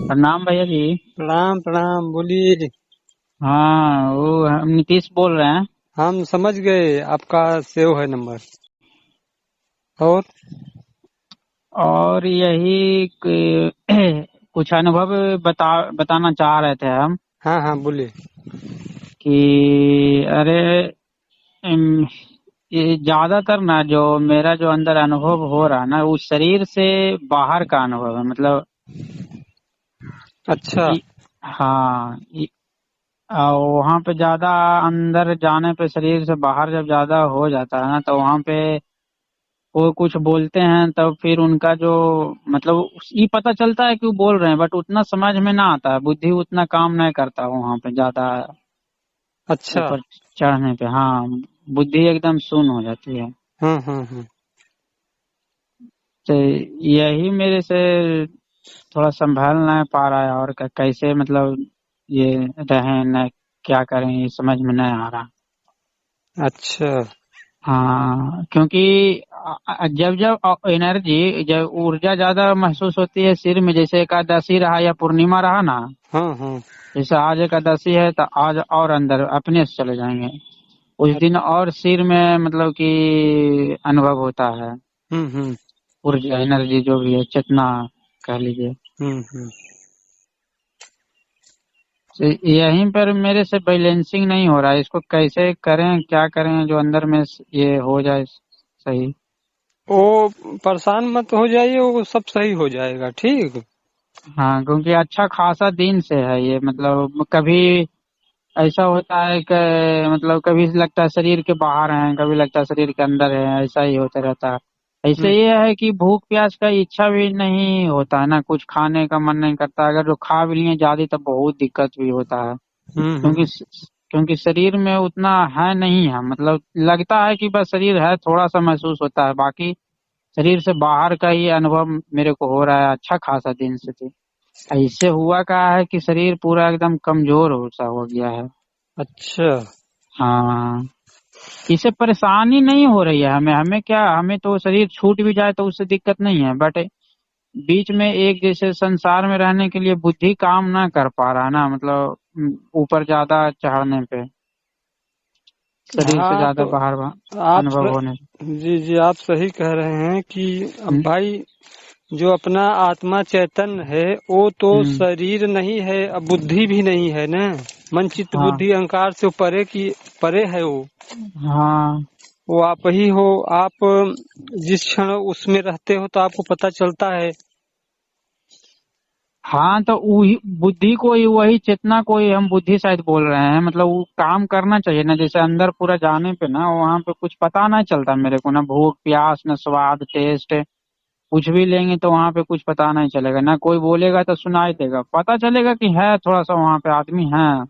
प्रणाम भैया जी। प्रणाम प्रणाम, बोलिए। हाँ, वो हम नीतीश बोल रहे हैं। हम समझ गए, आपका सेव है नंबर। और और यही कुछ अनुभव बताना चाह रहे थे हम हाँ हाँ, बोलिए। कि अरे अम, ये ज्यादातर ना जो मेरा जो अंदर अनुभव हो रहा है ना, वो शरीर से बाहर का अनुभव है। मतलब अच्छा। इ- हाँ, वहाँ पे ज्यादा अंदर जाने पे शरीर से बाहर जब ज्यादा हो जाता है ना, तो वहाँ पे वो कुछ बोलते हैं तब फिर उनका जो मतलब ये पता चलता है कि वो बोल रहे हैं, बट उतना समझ में ना आता है, बुद्धि उतना काम नहीं करता वहाँ पे ज्यादा अच्छा। ऊपर चढ़ने पे। हाँ, बुद्धि एकदम शून्य हो जाती है। हम्म। तो यही मेरे से थोड़ा संभाल नहीं पा रहा है, और कैसे मतलब ये रहें न, क्या करें ये समझ में नहीं आ रहा। अच्छा। हाँ, क्योंकि जब जब एनर्जी, जब ऊर्जा ज्यादा महसूस होती है सिर में, जैसे एकादशी रहा या पूर्णिमा रहा ना, हाँ। जैसे आज एकादशी है तो आज और अंदर अपने से चले जाएंगे, उस दिन और सिर में मतलब कि अनुभव होता है। हम्म। ऊर्जा, एनर्जी जो भी है, चेतना कह लीजिए। हम्म। तो यहीं पर मेरे से बैलेंसिंग नहीं हो रहा है, इसको कैसे करें, क्या करें जो अंदर में ये हो जाए सही। वो परेशान मत हो जाइए, वो सब सही हो जाएगा, ठीक। हाँ, क्योंकि अच्छा खासा दिन से है ये, मतलब कभी ऐसा होता है कि मतलब कभी लगता है शरीर के बाहर है, कभी लगता है शरीर के अंदर है, ऐसा ही होता रहता है। ऐसे हम्म ये है कि भूख प्यास का इच्छा भी नहीं होता है ना, कुछ खाने का मन नहीं करता, अगर जो खा भी लिए ज्यादा तो बहुत दिक्कत भी होता है। हम्म। क्योंकि शरीर में उतना है नहीं है, मतलब लगता है कि बस शरीर है, थोड़ा सा महसूस होता है, बाकी शरीर से बाहर का ही अनुभव मेरे को हो रहा है अच्छा खासा दिन से। तो ऐसे हुआ क्या है कि शरीर पूरा एकदम कमजोर हो सा हो गया है। अच्छा। हाँ, इससे परेशानी नहीं हो रही है हमें, क्या, हमें तो शरीर छूट भी जाए तो उससे दिक्कत नहीं है, बट बीच में एक जैसे संसार में रहने के लिए बुद्धि काम ना कर पा रहा ना, मतलब ऊपर ज्यादा चढ़ने पे, शरीर से हाँ ज्यादा तो बाहर आप अनुभव होने से। जी जी, आप सही कह रहे हैं कि अब हम्म। भाई, जो अपना आत्मा चैतन्य है वो तो हम्म। शरीर नहीं है, अब बुद्धि भी नहीं है ना। मन चित्त हाँ। बुद्धि अहंकार से परे की परे है वो। हाँ। वो आप ही हो। आप जिस क्षण उसमें रहते हो तो आपको पता चलता है। हाँ, तो वही बुद्धि को ही, वही चेतना को ही हम बुद्धि शायद बोल रहे हैं, मतलब वो काम करना चाहिए ना, जैसे अंदर पूरा जाने पे ना वहाँ पे कुछ पता नहीं चलता मेरे को, ना भूख प्यास ना स्वाद टेस्ट, कुछ भी लेंगे तो वहाँ पे कुछ पता नहीं चलेगा, ना कोई बोलेगा तो सुनाई देगा, पता चलेगा कि है थोड़ा सा वहाँ पे आदमी है,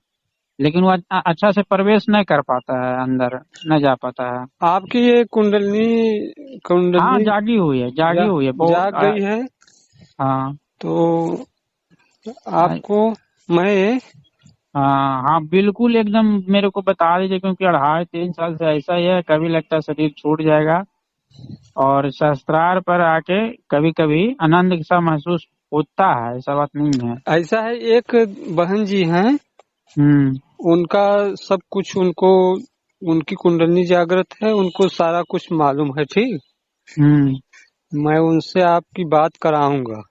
लेकिन वो अच्छा से प्रवेश नहीं कर पाता है अंदर, न जा पाता है। आपकी ये कुंडलनी हाँ, कुंडलनी जागी हुई है, जागी जा, हुई है बहुत जाग गई है। हाँ। तो आपको मैं हाँ। हाँ, बिल्कुल एकदम मेरे को बता दीजिए, क्योंकि 2.5 3 साल से ऐसा ही है, कभी लगता है शरीर छूट जाएगा, और शस्त्रार पर आके कभी कभी आनंद सा महसूस होता है, ऐसा बात नहीं है। ऐसा है, एक बहन जी हैं, हम्म। उनका सब कुछ उनको, उनकी कुंडली जागृत है, उनको सारा कुछ मालूम है, ठीक। हम्म। मैं उनसे आपकी बात कराऊंगा।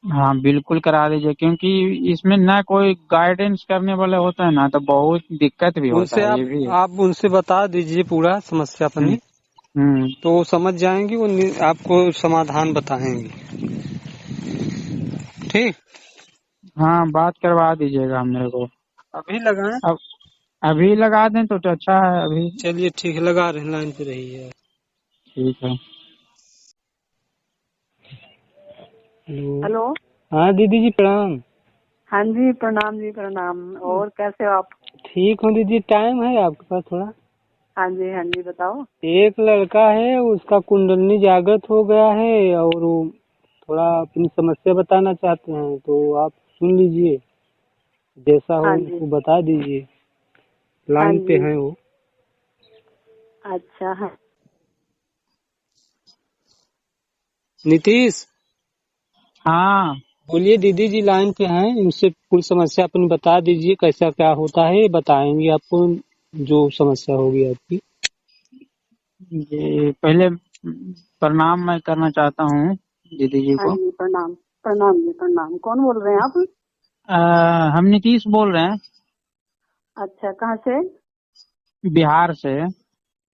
हाँ, बिल्कुल करा दीजिए, क्योंकि इसमें ना कोई गाइडेंस करने वाले होता है ना, तो बहुत दिक्कत भी होता उनसे है, आप ये भी है। आप उनसे बता दीजिए पूरा समस्या हम्म। अपनी। हम्म। तो वो समझ जाएंगी, वो आपको समाधान बताएंगे, ठीक। हाँ, बात करवा दीजिएगा मेरे को। अभी लगाएं। अब अभी लगा दें तो अच्छा है अभी। चलिए ठीक है, लगा रहे हैं, लाइन पे रहिए। ठीक है। हेलो। हेलो। हाँ दीदी जी, प्रणाम। हाँ जी, प्रणाम जी, प्रणाम। और कैसे हो आप? ठीक हूँ दीदी, टाइम है आपके पास थोड़ा? हाँ जी, हाँ जी, बताओ। एक लड़का है, उसका कुंडली जागृत हो गया है, और वो थोड़ा अपनी समस्या बताना चाहते हैं, तो आप सुन लीजिए, जैसा हो हाँ जी। उनको बता दीजिए। हाँ लाइन पे जी। है वो। अच्छा। हाँ। नीतीश, हाँ। बोलिए दीदी जी लाइन पे हैं, इनसे पूरी समस्या अपनी बता दीजिए, कैसा क्या होता है, बताएंगे आपको जो समस्या होगी आपकी। ये पहले प्रणाम मैं करना चाहता हूँ दीदी जी हाँ को। जी, प्रणाम। प्रणाम जी, प्रणाम। कौन बोल रहे हैं आप? हम नीतीश बोल रहे हैं, अच्छा, कहाँ से? बिहार से।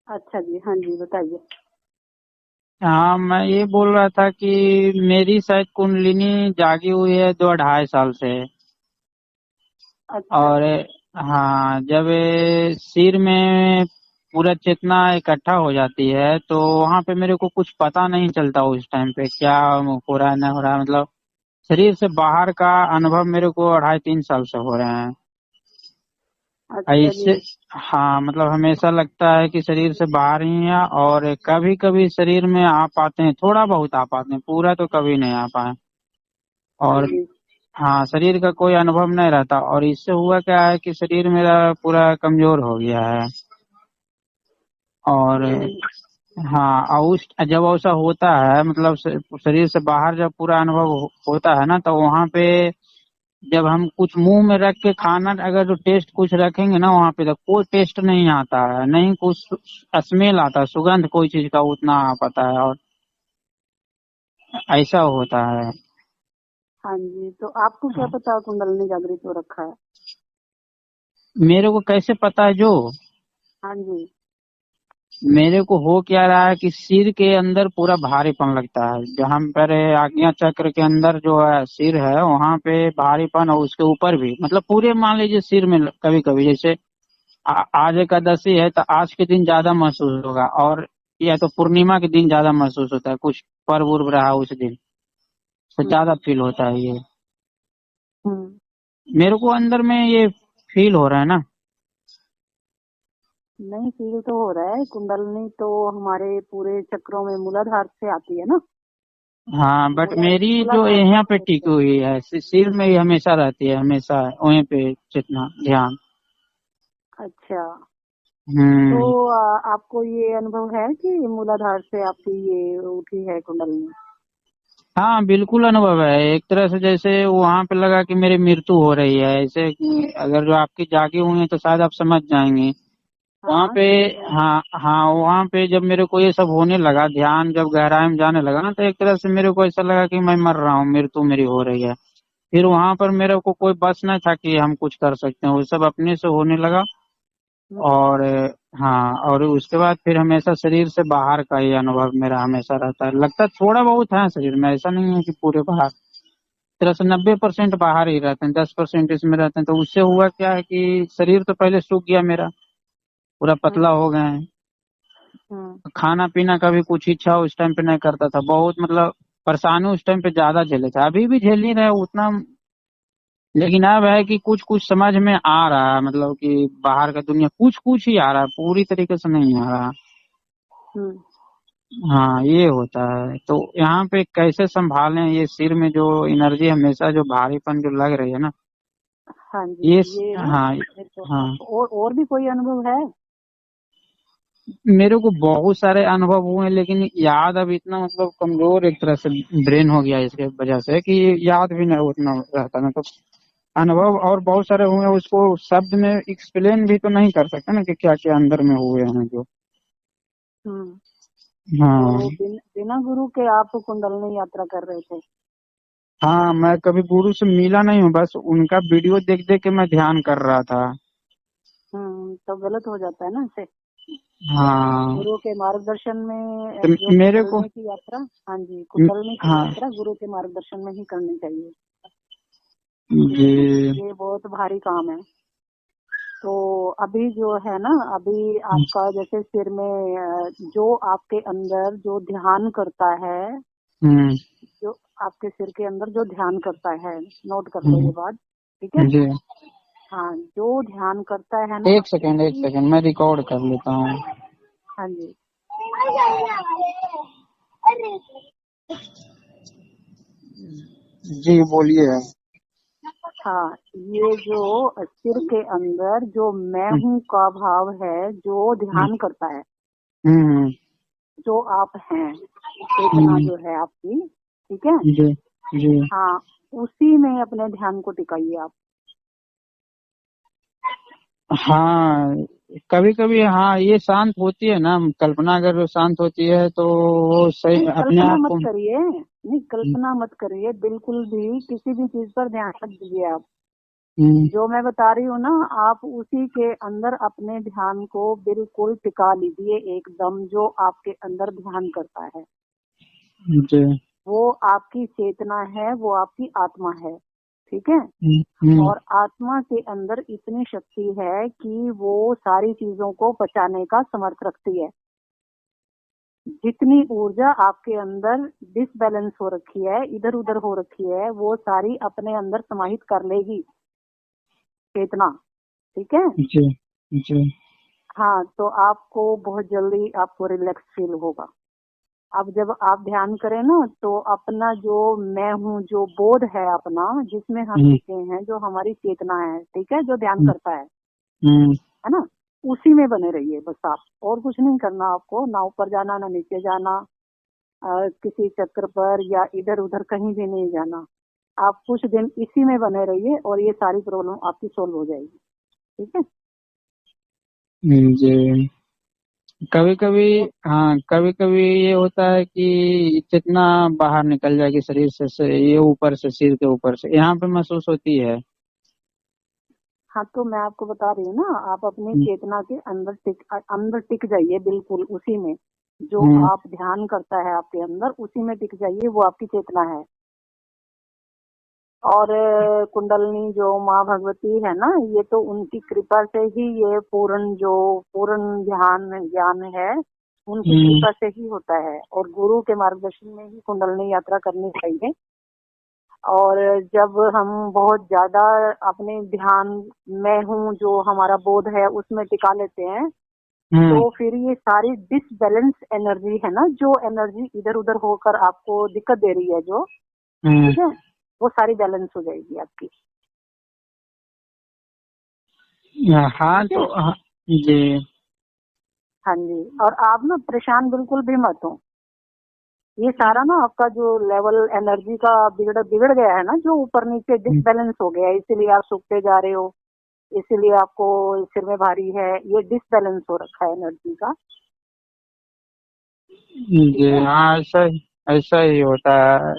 अच्छा जी, हाँ जी, बताइए। हाँ, मैं ये बोल रहा था कि मेरी शायद कुंडलिनी जागी हुई है 2 2.5 साल से। अच्छा और जी। हाँ, जब ये सिर में पूरा चेतना इकट्ठा हो जाती है तो वहाँ पे मेरे को कुछ पता नहीं चलता उस टाइम पे क्या हो रहा है नहीं हो रहा है, मतलब शरीर से बाहर का अनुभव मेरे को 2.5 3 साल से हो रहे हैं अच्छा ऐसे। जी। हाँ, मतलब हमेशा लगता है कि शरीर से बाहर ही है, और कभी कभी शरीर में आ पाते हैं, थोड़ा बहुत आ पाते हैं, पूरा तो कभी नहीं आ पाए। हाँ और जी। हाँ, शरीर का कोई अनुभव नहीं रहता, और इससे हुआ क्या है कि शरीर मेरा पूरा कमजोर हो गया है। और हम्म। हाँ, और उस जब ऐसा होता है, मतलब शरीर से बाहर जब पूरा अनुभव होता है ना, तो वहाँ पे जब हम कुछ मुंह में रख के खाना, अगर जो टेस्ट कुछ रखेंगे ना वहाँ पे, तो कोई टेस्ट नहीं आता है, नहीं कुछ स्मेल आता है, सुगंध कोई चीज का उतना आ पाता है, और ऐसा होता है। हाँ जी, तो आपको क्या पता कुंडलिनी जागृत हो रखा है? मेरे को कैसे पता है जो, हाँ जी। मेरे को हो क्या रहा है कि सिर के अंदर पूरा भारीपन लगता है, जहाँ पर आज्ञा चक्र के अंदर जो है सिर है वहाँ पे भारीपन, और उसके ऊपर भी, मतलब पूरे मान लीजिए सिर में कभी कभी जैसे आज एकादशी है तो आज के दिन ज्यादा महसूस होगा, और या तो पूर्णिमा के दिन ज्यादा महसूस होता है, कुछ पर्व उर्व रहा उस दिन तो हम्म। ज्यादा फील होता है ये। हम्म। मेरे को अंदर में ये फील हो रहा है ना। नहीं, फील तो हो रहा है। कुंडलिनी तो हमारे पूरे चक्रों में मूलाधार से आती है ना। हाँ, बट मेरी जो मूलाधार यहाँ पे चक्र टिकी से। हुई है, सिर में ही हमेशा रहती है, हमेशा वहीं पे जितना ध्यान। अच्छा, तो हम्म। आपको ये अनुभव है कि मूलाधार से आपकी ये उठी है कुंडलिनी? हाँ, बिल्कुल अनुभव है, एक तरह से जैसे वहां पे लगा कि मेरी मृत्यु हो रही है, ऐसे कि अगर जो आपकी जागी हुई है तो शायद आप समझ जाएंगे वहां हाँ, पे। समझ रहे हैं। हाँ हाँ, वहां पे जब मेरे को ये सब होने लगा, ध्यान जब गहराई में जाने लगा ना, तो एक तरह से मेरे को ऐसा लगा कि मैं मर रहा हूँ, मृत्यु मेरी हो रही है। फिर वहां पर मेरे को कोई बस नहीं था कि हम कुछ कर सकते हैं, वो सब अपने से होने लगा। हम्म। और हाँ, और उसके बाद फिर हमेशा शरीर से बाहर का ही अनुभव मेरा हमेशा रहता है, लगता है थोड़ा बहुत है शरीर में, ऐसा नहीं है कि पूरे बाहर। तरह से 90% बाहर ही रहते हैं, 10% इसमें रहते हैं, तो उससे हुआ क्या है कि शरीर तो पहले सूख गया मेरा, पूरा पतला हम्म। हो गए हैं। हम्म। खाना पीना का भी कुछ इच्छा उस टाइम पे नहीं करता था, बहुत मतलब परेशानी उस टाइम पे ज्यादा झेले था, अभी भी झेल नहीं रहे उतना। लेकिन अब है कि कुछ कुछ समझ में आ रहा है, मतलब कि बाहर का दुनिया कुछ कुछ ही आ रहा है, पूरी तरीके से नहीं आ रहा। हम्म। हाँ, ये होता है, तो यहाँ पे कैसे संभालें ये सिर में जो एनर्जी हमेशा जो भारीपन जो लग रही है ना, हाँ जी, ये ये ना, हाँ ये तो हाँ, आपको और भी कोई अनुभव है? मेरे को बहुत सारे अनुभव हुए, लेकिन याद अब इतना मतलब कमजोर एक तरह से ब्रेन हो गया इसके वजह से कि याद भी नहीं उतना रहता ना, तो अनुभव और बहुत सारे हुए, उसको शब्द में एक्सप्लेन भी तो नहीं कर सकते ना कि क्या क्या अंदर में हुए हैं जो। हम्म। हाँ तो बिना गुरु के आप कुंडलिनी यात्रा कर रहे थे? हाँ, मैं कभी गुरु से मिला नहीं हूँ, बस उनका वीडियो देख देख के मैं ध्यान कर रहा था। तो गलत हो जाता है ना इससे। हाँ, गुरु के मार्गदर्शन में तो जो मेरे को कुंडलिनी की यात्रा, हाँ जी, कुंडलिनी की हाँ यात्रा गुरु के मार्गदर्शन में ही करनी चाहिए। ठीक है ना, जी। ये बहुत भारी काम है। तो अभी जो है ना, अभी आपका जैसे सिर में जो आपके अंदर जो ध्यान करता है, हम्म जो आपके सिर के अंदर जो ध्यान करता है, नोट कर लो हम्म, ये बात। ठीक है। जी। हाँ, जो ध्यान करता है ना एक उसकी। सेकेंड मैं रिकॉर्ड कर लेता हूँ। हाँ जी। जी बोलिए। हाँ, ये जो सिर के अंदर जो मैं हम्म हूँ का भाव है, जो हम्म ध्यान करता है, हम्म जो आप हैं, चेतना हम्म, जो है आपकी। ठीक है। जी जी। हाँ, उसी में अपने ध्यान को टिकाइए आप। हाँ, कभी कभी हाँ ये शांत होती है ना कल्पना, अगर शांत होती है तो वो सही नहीं अपने कल्पना आप मत को। करिए, नहीं कल्पना मत करिए, बिल्कुल भी किसी भी चीज पर ध्यान मत दीजिए आप। हम्म, जो मैं बता रही हूँ ना, आप उसी के अंदर अपने ध्यान को बिल्कुल टिका लीजिए एकदम। जो आपके अंदर ध्यान करता है जी। वो आपकी चेतना है, वो आपकी आत्मा है, ठीक है। हम्म, और आत्मा के अंदर इतनी शक्ति है कि वो सारी चीजों को पचाने का समर्थ रखती है। जितनी ऊर्जा आपके अंदर डिसबैलेंस हो रखी है, इधर उधर हो रखी है, वो सारी अपने अंदर समाहित कर लेगी चेतना, ठीक है। जी जी। हाँ, तो आपको बहुत जल्दी आपको रिलैक्स फील होगा। अब जब आप ध्यान करें ना, तो अपना जो मैं हूँ, जो बोध है अपना, जिसमें हम हम्म, टिके हैं, जो हमारी चेतना है, ठीक है, जो ध्यान हम्म, करता हम्म, है ना, उसी में बने रहिए बस आप। और कुछ नहीं करना आपको, ना ऊपर जाना ना नीचे जाना, किसी चक्कर पर या इधर उधर कहीं भी नहीं जाना। आप कुछ दिन इसी में बने रहिए और ये सारी प्रॉब्लम आपकी सोल्व हो जाएगी, ठीक है। जी। कभी कभी हाँ, कभी कभी ये होता है कि जितना बाहर निकल जाएगी शरीर से ये ऊपर से, सिर के ऊपर से यहाँ पे महसूस होती है। हाँ, तो मैं आपको बता रही हूँ ना, आप अपनी हम्म, चेतना के अंदर टिक जाइए बिल्कुल उसी में। जो हम्म, आप ध्यान करता है आपके अंदर, उसी में टिक जाइए, वो आपकी चेतना है। और कुंडलनी जो माँ भगवती है ना, ये तो उनकी कृपा से ही ये पूर्ण ध्यान ज्ञान है, उनकी हम्म, कृपा से ही होता है। और गुरु के मार्गदर्शन में ही कुंडलनी यात्रा करनी चाहिए। और जब हम बहुत ज्यादा अपने ध्यान, मैं हूँ जो हमारा बोध है, उसमें टिका लेते हैं, हम्म, तो फिर ये सारी डिसबैलेंस एनर्जी है ना, जो एनर्जी इधर उधर होकर आपको दिक्कत दे रही है जो, हम्म, ठीक है, वो सारी बैलेंस हो जाएगी आपकी, हाँ ठीक है। तो हाँ, जी। हाँ जी। और आप ना परेशान बिल्कुल भी मत हो। ये सारा ना आपका जो लेवल एनर्जी का बिगड़ बिगड़ गया है ना, जो ऊपर नीचे डिसबैलेंस हो गया है, इसीलिए आप सूखते जा रहे हो, इसीलिए आपको सिर में भारी है, ये डिसबैलेंस हो रखा है एनर्जी का, ठीक जी है। हाँ, ऐसा ही होता है।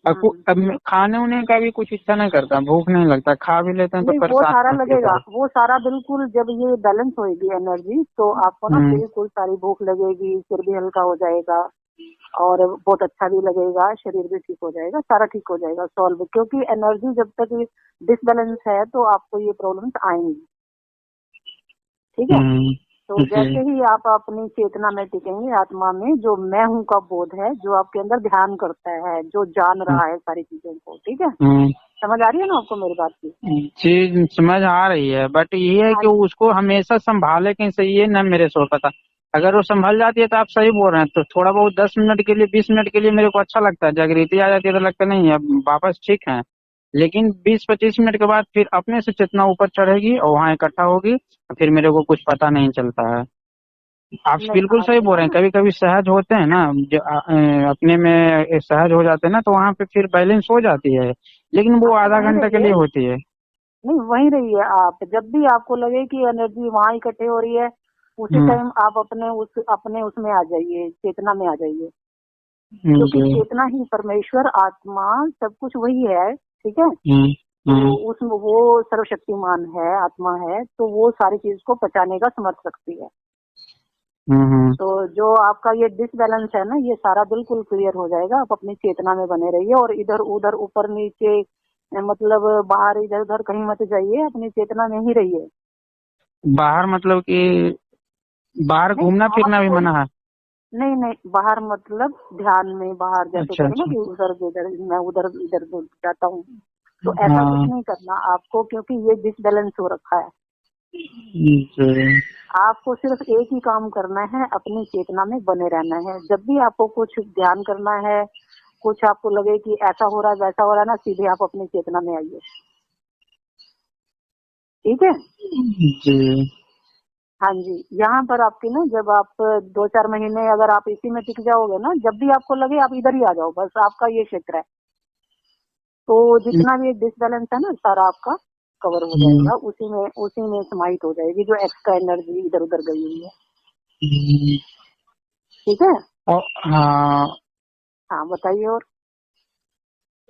हम्म। अब खाने उने का भी कुछ इच्छा नहीं करता, भूख नहीं लगता, खा भी लेते हैं तो नहीं, वो सारा परेशानी होती लगेगा, है। वो सारा बिल्कुल जब ये बैलेंस होएगी एनर्जी, तो आपको ना हम्म, बिल्कुल सारी भूख लगेगी, सिर भी हल्का हो जाएगा, और बहुत अच्छा भी लगेगा, शरीर भी ठीक हो जाएगा, सारा ठीक हो जाएगा सॉल्व। क्योंकि एनर्जी जब तक डिसबैलेंस है तो आपको ये प्रॉब्लम्स आएंगी, ठीक है। हम्म, तो जी। जैसे ही आप अपनी चेतना में टिकेंगे, आत्मा में जो मैं हूँ का बोध है, जो आपके अंदर ध्यान करता है, जो जान रहा है सारी चीजों को, ठीक है। हम्म, समझ आ रही है ना आपको मेरी बात की? जी समझ आ रही है, बट ये है कि हाँ। उसको हमेशा संभाले कैसे, ये न मेरे से पता। अगर वो संभल जाती है तो आप सही बोल रहे हैं, तो थोड़ा बहुत 10 मिनट के लिए, 20 मिनट के लिए मेरे को अच्छा लगता है, जागृति आ जाती है तो लगता नहीं है, अब वापस ठीक है। लेकिन 20-25 मिनट के बाद फिर अपने से चेतना ऊपर चढ़ेगी और वहाँ इकट्ठा होगी, और फिर मेरे को कुछ पता नहीं चलता है। आप नहीं, बिल्कुल सही बोल रहे हैं, कभी कभी सहज होते हैं ना, जो अपने में सहज हो जाते हैं ना, तो वहाँ पे फिर बैलेंस हो जाती है, लेकिन वो हाँ, तो आधा वहीं घंटा के लिए रहिए। होती है। नहीं, वहीं रहिए आप। जब भी आपको लगे कि एनर्जी वहां इकट्ठे हो रही है, उसी हम्म, टाइम आप अपने उसमें आ जाइए, चेतना में आ जाइए। क्योंकि जी। चेतना ही परमेश्वर, आत्मा, सब कुछ वही है, ठीक है। हम्म, तो हम्म, उसमें वो सर्वशक्तिमान है, आत्मा है, तो वो सारी चीज को पचाने का समर्थ रखती है। हम्म, तो जो आपका ये डिसबैलेंस है ना, ये सारा बिल्कुल क्लियर हो जाएगा। आप अपनी चेतना में बने रहिए और इधर उधर ऊपर नीचे, मतलब बाहर इधर उधर कहीं मत जाइए, अपनी चेतना में ही रहिए। बाहर मतलब कि बाहर नहीं घूमना आप फिरना भी कोई, मना है? नहीं नहीं, बाहर मतलब ध्यान में बाहर, जैसे अच्छा करो ना अच्छा। कि उधर इधर, मैं उधर इधर उधर जाता हूँ, तो ऐसा कुछ हाँ नहीं करना आपको, क्योंकि ये डिसबैलेंस हो रखा है। जी। आपको सिर्फ एक ही काम करना है, अपनी चेतना में बने रहना है। जब भी आपको कुछ ध्यान करना है, कुछ आपको लगे कि ऐसा हो रहा है वैसा हो रहा है ना, सीधे आप अपनी चेतना में आइए, ठीक है। जी। हाँ जी। यहाँ पर आपकी ना, जब आप 2-4 महीने अगर आप इसी में टिक जाओगे ना, जब भी आपको लगे आप इधर ही आ जाओ, बस आपका ये क्षेत्र है। तो जितना भी डिसबैलेंस है ना सारा आपका कवर हो जाएगा, उसी में समाहित हो जाएगी जो एक्स्ट्रा एनर्जी इधर उधर गई हुई है। ठीक है। हाँ, हाँ बताइए। और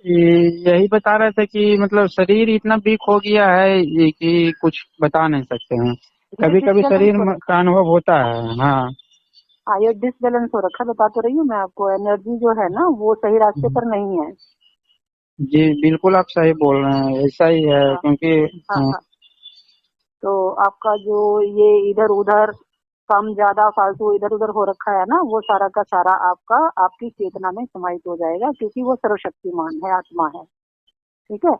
यही बता रहे थे कि मतलब शरीर इतना वीक हो गया है ये कि कुछ बता नहीं सकते हैं। ये कभी कभी डिसबैलेंस शरीर हो रखा का अनुभव होता है। हाँ। हाँ, ये डिसबैलेंस हो रखा, बता तो रही हूँ मैं आपको, एनर्जी जो है ना वो सही रास्ते पर नहीं है। जी बिल्कुल, आप सही बोल रहे हैं, ऐसा ही है हाँ क्योंकि हाँ हाँ। तो आपका जो ये इधर उधर कम ज्यादा फालतू इधर उधर हो रखा है ना, वो सारा का सारा आपका आपकी चेतना में समाहित हो जाएगा, क्योंकि वो सर्वशक्तिमान है, आत्मा है। ठीक है।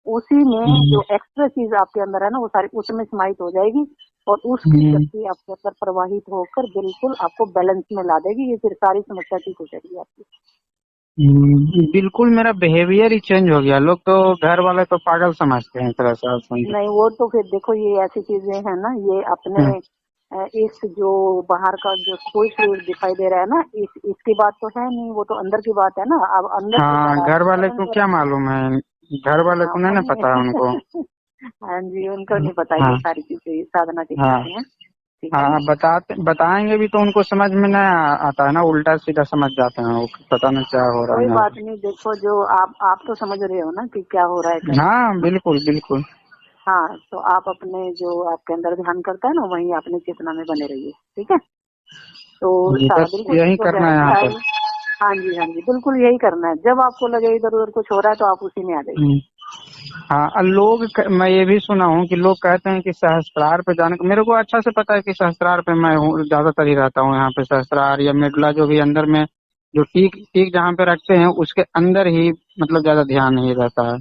उसी में जो एक्स्ट्रा चीज आपके अंदर है ना वो सारी उसमें समाहित हो जाएगी, और उसकी शक्ति आपके अंदर प्रवाहित होकर बिल्कुल आपको बैलेंस में ला देगी। ये फिर सारी समस्या ठीक हो जाएगी आपकी। बिल्कुल मेरा बिहेवियर ही चेंज हो गया। लोग तो घर वाले तो पागल समझते हैं एक तरह से, आप समझे। नहीं, वो तो फिर देखो ये ऐसी चीजें हैं ना, ये अपने इस जो बाहर का जो कोई शरीर दिखाई दे रहा है ना, इसकी बात तो है नहीं, वो तो अंदर की बात है ना। अब अंदर से हाँ, सारा घर आपका वाले बैलेंस को हो क्या रखा है। मालूम है, घर वाले हाँ को नहीं ना पता है उनको। हाँ जी, उनको नहीं पता ये हाँ सारी चीजें, साधना की हाँ चीजें हैं। ठीक है हाँ, ना। बताएंगे भी तो उनको समझ में नहीं आता है ना, उल्टा सीधा समझ जाते हैं वो, पता नहीं क्या हो रहा है कोई यहाँ बात नहीं, देखो जो आप तो समझ रहे हो ना कि क्या हो रहा है पे। क्या। हाँ बिल्कुल बिल्कुल। हाँ, तो आप अपने जो आपके अंदर ध्यान करता है ना वहीं अपनी चेतना में बने रहिए। ठीक है। तो जी, सारा बस बिल्कुल यही ठीक हो करना है यहाँ जाएगा। पे। हाँ जी हाँ जी, बिल्कुल यही करना है। जब आपको लगे इधर उधर कुछ हो रहा है तो आप उसी में आ जाइए। हम्म। हाँ, मैं ये भी सुना हूँ कि लोग कहते हैं कि सहस्त्रार पे जाने का, मेरे को अच्छा से पता है कि सहस्त्रार पे मैं हूँ, ज्यादातर ही रहता हूँ यहाँ पे। सहस्त्रार या मेडुला जो भी अंदर में जो टीक टीक जहाँ पे रखते हैं उसके अंदर ही मतलब ज्यादा ध्यान नहीं रहता है।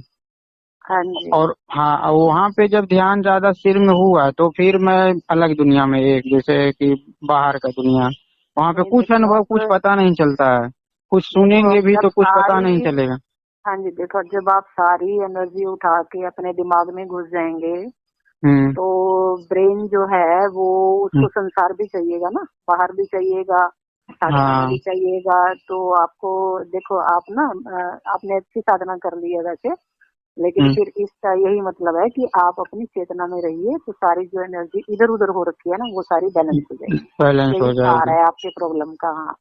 हाँ जी। और हाँ, वहाँ पे जब ध्यान ज्यादा सिर में हुआ तो फिर मैं अलग दुनिया में, एक जैसे कि बाहर का दुनिया, वहाँ पे नहीं कुछ देखो अनुभव कुछ अब, पता नहीं चलता है, कुछ देखो सुनेंगे अब भी जब तो कुछ पता नहीं सारी, चलेगा। हाँ जी देखो जब आप सारी एनर्जी उठा के अपने दिमाग में घुस जाएंगे हम्म तो ब्रेन जो है वो हम्म, उसको संसार भी चाहिएगा ना, बाहर भी चाहिएगा, साधना में हाँ भी चाहिएगा। तो आपको देखो आप ना आपने अच्छी साधना कर ली है वैसे, लेकिन हम्म, फिर इसका यही मतलब है कि आप अपनी चेतना में रहिए, तो सारी जो एनर्जी इधर उधर हो रखी है ना वो सारी बैलेंस हो जाएगी। बैलेंस यही हो सार जाएगी। है आपके प्रॉब्लम का। हाँ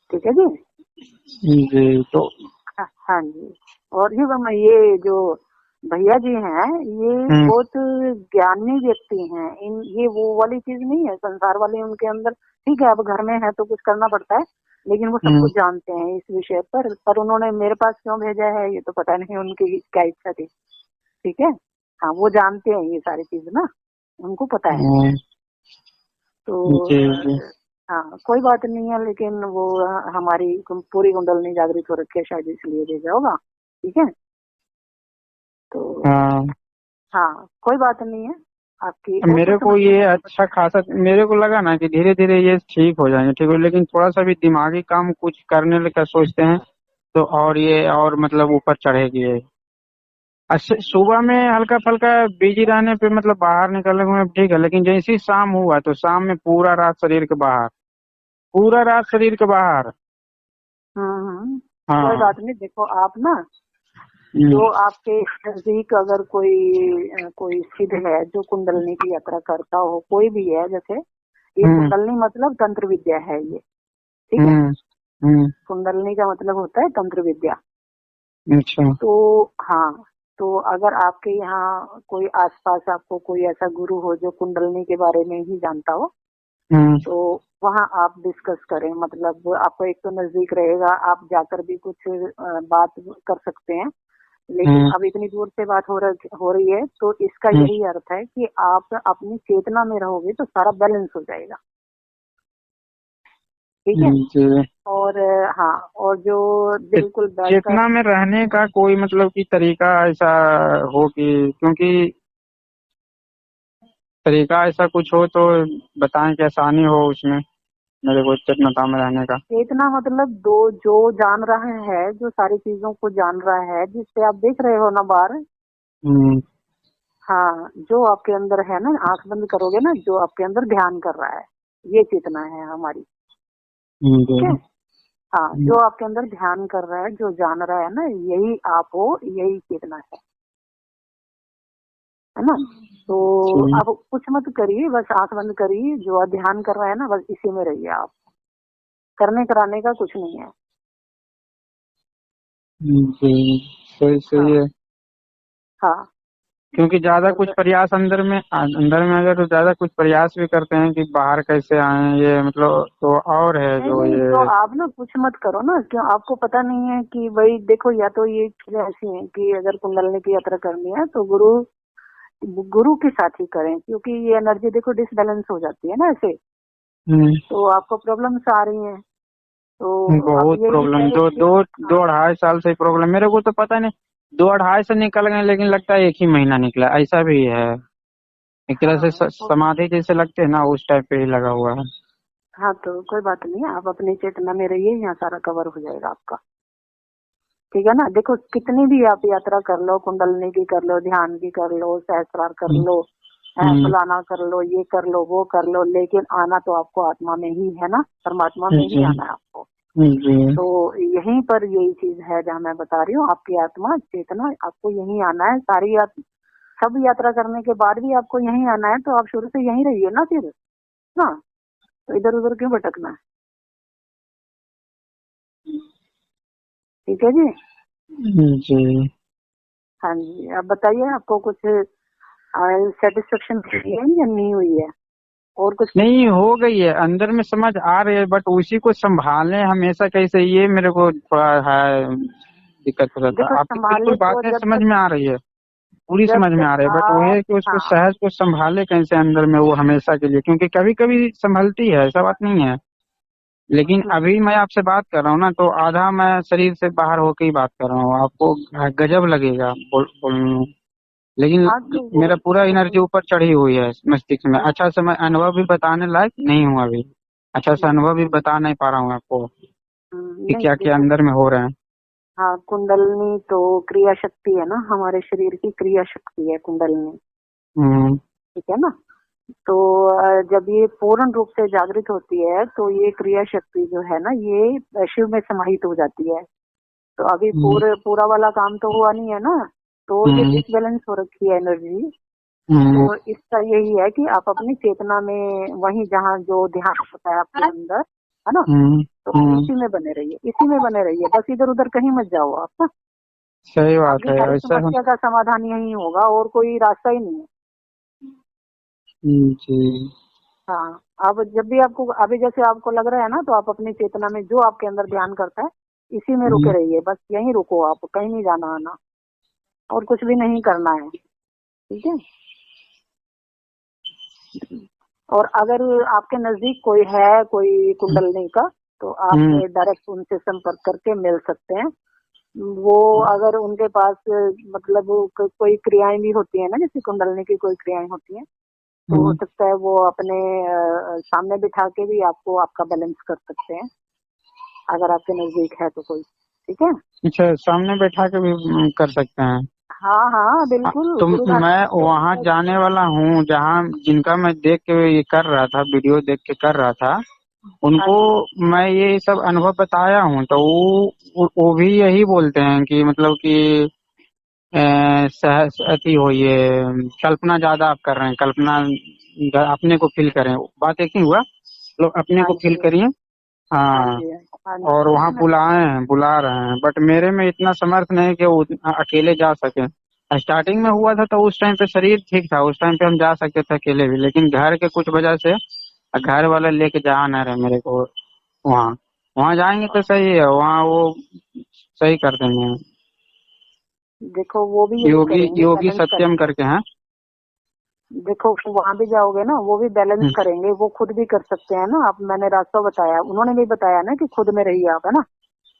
ठीक है जी। जी तो हाँ हाँ जी। और ये जो भैया जी हैं ये हम्म बहुत ज्ञानी व्यक्ति हैं। इन ये वो वाली चीज नहीं है संसार वाली उनके अंदर। ठीक है, अब घर में है तो कुछ करना पड़ता है, लेकिन वो सब हम्म कुछ जानते हैं इस विषय पर उन्होंने मेरे पास क्यों भेजा है ये तो पता नहीं, उनकी क्या इच्छा थी। ठीक है। हाँ, वो जानते हैं ये सारी चीज ना, उनको पता है। हम्म, तो जी जी। हाँ कोई बात नहीं है, लेकिन वो हमारी पूरी कुंडलनी जागृत हो रखी है, शायद इसलिए भेजा होगा। ठीक है। तो हाँ, हाँ कोई बात नहीं है, आपकी और कुछ मेरे को समस्या ये है तो अच्छा खासा, मेरे को लगा ना कि धीरे धीरे ये ठीक हो जाएंगे, ठीक हो, लेकिन थोड़ा सा भी दिमागी काम कुछ करने का सोचते हैं तो और ये और मतलब ऊपर चढ़ेगी ये। अच्छा, सुबह में हल्का फल्का बिजी रहने पे मतलब बाहर निकलने में ठीक है, लेकिन जैसे ही शाम हुआ तो शाम में पूरा रात शरीर के बाहर, पूरा रात शरीर के बाहर। कोई हाँ। बात नहीं। देखो आप ना, हम्म जो आपके नजदीक अगर कोई सिद्ध है जो कुंडलनी की यात्रा करता हो, कोई भी है, जैसे ये हम्म कुंडलनी मतलब तंत्र विद्या है ये। ठीक है। हम्म हम्म, कुंडलनी का मतलब होता है तंत्र विद्या। अच्छा। तो हाँ, तो अगर आपके यहाँ कोई आसपास आपको कोई ऐसा गुरु हो जो कुंडलनी के बारे में ही जानता हो, हम्म तो वहाँ आप डिस्कस करें। मतलब आपको एक तो नजदीक रहेगा, आप जाकर भी कुछ बात कर सकते हैं। लेकिन हम्म अब इतनी दूर से बात हो रही है तो इसका हम्म, यही अर्थ है कि आप अपनी चेतना में रहोगे तो सारा बैलेंस हो जाएगा। ठीक है। जी। और हाँ, और जो बिल्कुल बैठकर, चेतना में रहने का कोई मतलब कि तरीका ऐसा हो कि, क्योंकि तरीका ऐसा कुछ हो तो बताएं कि आसानी हो उसमें मेरे को चेतनता में रहने का। चेतना मतलब दो जो जान रहा है, जो सारी चीजों को जान रहा है, जिससे आप देख रहे हो ना बाहर। हम्म हाँ, जो आपके अंदर है ना, आंख बंद करोगे ना, जो आपके अंदर ध्यान कर रहा है, ये चेतना है हमारी। ठीक है। जी हाँ, जो आपके अंदर ध्यान कर रहा है, जो जान रहा है ना, यही आप हो, यही चेतना है ना। तो अब कुछ मत करिए, बस आंख बंद करिए, जो ध्यान कर रहा है ना बस इसी में रहिए आप, करने कराने का कुछ नहीं है। जी सही सही हाँ है। हाँ। क्योंकि ज्यादा और कुछ प्रयास अंदर में अगर तो ज्यादा कुछ प्रयास भी करते हैं कि बाहर कैसे आए ये मतलब तो और है नहीं जो नहीं, तो ये। आप ना कुछ मत करो ना, क्यों आपको पता नहीं है कि भाई देखो, या तो ये चीजें ऐसी हैं कि अगर कुंडलनी की यात्रा करनी है तो गुरु गुरु के साथ ही करें, क्योंकि ये एनर्जी देखो डिसबैलेंस हो जाती है ना ऐसे, हम्म, तो आपको प्रॉब्लम्स आ रही हैं। तो अब बहुत यही प्रॉब्लम, है दो कि दो हाँ, 2-2.5 साल से प्रॉब्लम मेरे को तो पता नहीं। 2-2.5 से निकल गए लेकिन लगता है एक ही महीना निकला, ऐसा भी है। एक तरह से हाँ तो समाधि जैसे लगते हैं ना, उस टाइप पे ही लगा हुआ है। हाँ, तो कोई बात नहीं, आप अपनी चेतना में रहिए, यहाँ सारा कवर हो जाएगा आपका। ठीक है ना। देखो कितनी भी आप यात्रा कर लो, कुंडलनी की कर लो, ध्यान की कर लो, सहस्त्रार कर हम्म लो, हम्म फलाना कर लो, ये कर लो, वो कर लो, लेकिन आना तो आपको आत्मा में ही है ना, परमात्मा में ही जी आना है आपको। जी तो यहीं पर यही चीज है जहाँ मैं बता रही हूँ, आपकी आत्मा चेतना आपको यहीं आना है। सब यात्रा करने के बाद भी आपको यहीं आना है, तो आप शुरू से यहीं रहिए ना फिर, ना तो इधर उधर क्यों भटकना है। ठीक है जी। जी। हाँ जी, आप बताइए, आपको कुछ सेटिस्फेक्शन हुई है या नहीं हुई है, और कुछ नहीं, पूछना है? हो गई है, अंदर में समझ आ रही है, बट उसी को संभालने हमेशा कैसे, ये मेरे को थोड़ा है दिक्कत हो जाता देखो है। आपकी बिल्कुल संभाले तो बातें जब समझ तक, में आ रही है, पूरी जब समझ में आ तक रही है, बट वो आप है कि उसको हाँ सहज को संभाले कैसे अंदर में वो हमेशा के लिए, क्योंकि कभी कभी संभलती है, ऐसा बात नहीं है। लेकिन अभी मैं आपसे बात कर रहा हूँ ना, तो आधा मैं शरीर से बाहर होके ही बात कर रहा हूँ, आपको गजब लगेगा बोलने में। लेकिन हाँ, तो वो मेरा पूरा वो- एनर्जी ऊपर चढ़ी हुई है मस्तिष्क में, अच्छा से मैं अनुभव भी बताने लायक नहीं हूँ अभी। अच्छा से अनुभव भी बता नहीं पा रहा हूँ आपको कि नहीं क्या क्या देखो, अंदर में हो रहा है। हाँ कुंडलनी तो क्रिया शक्ति है ना, हमारे शरीर की क्रिया शक्ति है कुंडलनी। हम्म ठीक है ना। तो जब ये पूर्ण रूप से जागृत होती है तो ये क्रिया शक्ति जो है ना, ये शिव में समाहित हो जाती है। तो अभी हम्म पूरा वाला काम तो हुआ नहीं है ना, तो ये हम्म डिसबैलेंस हो रखी है एनर्जी। हम्म तो इसका यही है कि आप अपनी चेतना में, वहीं जहाँ जो ध्यान होता है आपके अंदर, है ना, हम्म तो हम्म, इसी में बने रहिए, इसी में बने रहिए, बस इधर उधर कहीं मत जाओ आप ना। सही बात आपकी है सारी ऐसा समस्या का समाधान यही होगा, और कोई रास्ता ही नहीं है। जी। हाँ, अब जब भी आपको, अभी जैसे आपको लग रहा है ना, तो आप अपनी चेतना में जो आपके अंदर ध्यान करता है इसी में रुके हम्म रहिए, बस यहीं रुको, आप कहीं नहीं जाना आना, और कुछ भी नहीं करना है। ठीक है। और अगर आपके नजदीक कोई है, कोई कुंडलनी का, तो आप हम्म डायरेक्ट उनसे संपर्क करके मिल सकते हैं। वो अगर उनके पास मतलब कोई क्रियाएं भी होती है ना, जैसे कुंडलनी की कोई क्रियाएं होती हैं, तो हो हम्म, सकता है वो अपने सामने बिठा के भी आपको आपका बैलेंस कर सकते हैं, अगर आपके नजदीक है तो कोई। ठीक है। अच्छा, सामने बैठा के भी कर सकते हैं। हाँ हाँ बिल्कुल, तो गुरु घाट मैं पे वहां जाने वाला हूँ जहाँ जिनका मैं देख के ये कर रहा था, वीडियो देख के कर रहा था, हाँ उनको जी। मैं ये सब अनुभव बताया हूँ, तो वो भी यही बोलते हैं कि मतलब कि अति हो ये कल्पना ज्यादा आप कर रहे हैं, कल्पना अपने को फील करें, बात एक ही हुआ, लोग अपने हाँ को फील जी। करिए। हाँ हाँ। जी। हाँ और जी, वहाँ बुलाए हैं, बुला रहे हैं, बट मेरे में इतना समर्थ नहीं कि वो अकेले जा सके। स्टार्टिंग में हुआ था तो उस टाइम पे शरीर ठीक था, उस टाइम पे हम जा सकते थे अकेले भी, लेकिन घर के कुछ वजह से घर वाले लेके जा नहीं रहे मेरे को वहाँ। वहाँ जाएंगे तो सही है, वहाँ वो सही कर देंगे। देखो वो भी यही योगी करेंगे, योगी बैलेंस सत्यम करेंगे। करके हैं। देखो वहां भी जाओगे ना, वो भी बैलेंस हम्म करेंगे, वो खुद भी कर सकते हैं ना। आप, मैंने रास्ता बताया, उन्होंने भी बताया ना कि खुद में रहिए आप, है ना,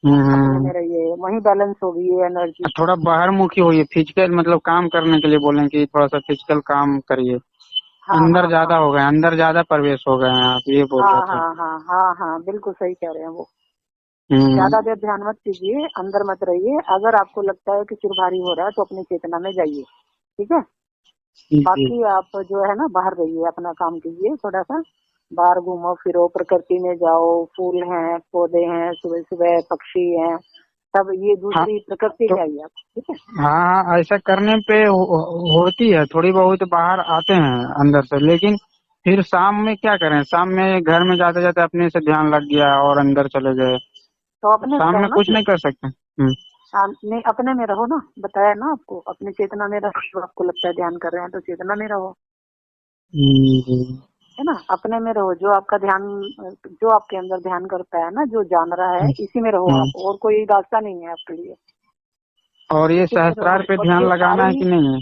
अपने हम्म, में रहिए, वहीं बैलेंस होगी ये एनर्जी। थोड़ा बाहर मुखी होइए, फिजिकल मतलब काम करने के लिए बोलें कि थोड़ा सा फिजिकल काम करिए। हाँ अंदर हाँ ज्यादा हाँ हो गए, अंदर ज्यादा प्रवेश हो गए हैं आप, ये बोल हाँ रहे थे। हाँ हाँ हाँ हाँ, बिल्कुल सही कह रहे हैं वो। हम्म ज्यादा देर ध्यान मत कीजिए, अंदर मत रहिए। अगर आपको लगता है कि सिर भारी हो रहा है तो अपनी चेतना में जाइए। ठीक है। जी जी। बाकी आप जो है ना बाहर रहिए, अपना काम कीजिए थोड़ा सा, बाहर घूमो फिरो, प्रकृति में जाओ, फूल हैं, पौधे हैं, सुबह सुबह पक्षी हैं, सब ये हाँ दूसरी प्रकृति तो चाहिए आपको, ठीक है। हाँ हाँ, ऐसा करने पे होती है थोड़ी बहुत, बाहर आते हैं अंदर से, लेकिन फिर शाम में क्या करें, शाम में घर में जाते जाते अपने से ध्यान लग गया और अंदर चले गए। तो अपने में शाम रहो में ना कुछ फिर। नहीं कर सकते। नहीं, अपने में रहो ना, बताया ना आपको, अपनी चेतना में रहो। जो आपको लगता है ध्यान कर रहे हैं तो चेतना में रहो, जी। है ना, अपने में रहो। जो आपका ध्यान, जो आपके अंदर ध्यान करता है ना, जो जान रहा है, इसी में रहो हम्म। आप, और कोई रास्ता नहीं है आपके लिए। और ये इसी में सहस्त्रार रहो, पे और ध्यान ये लगाना है सारी। कि नहीं है?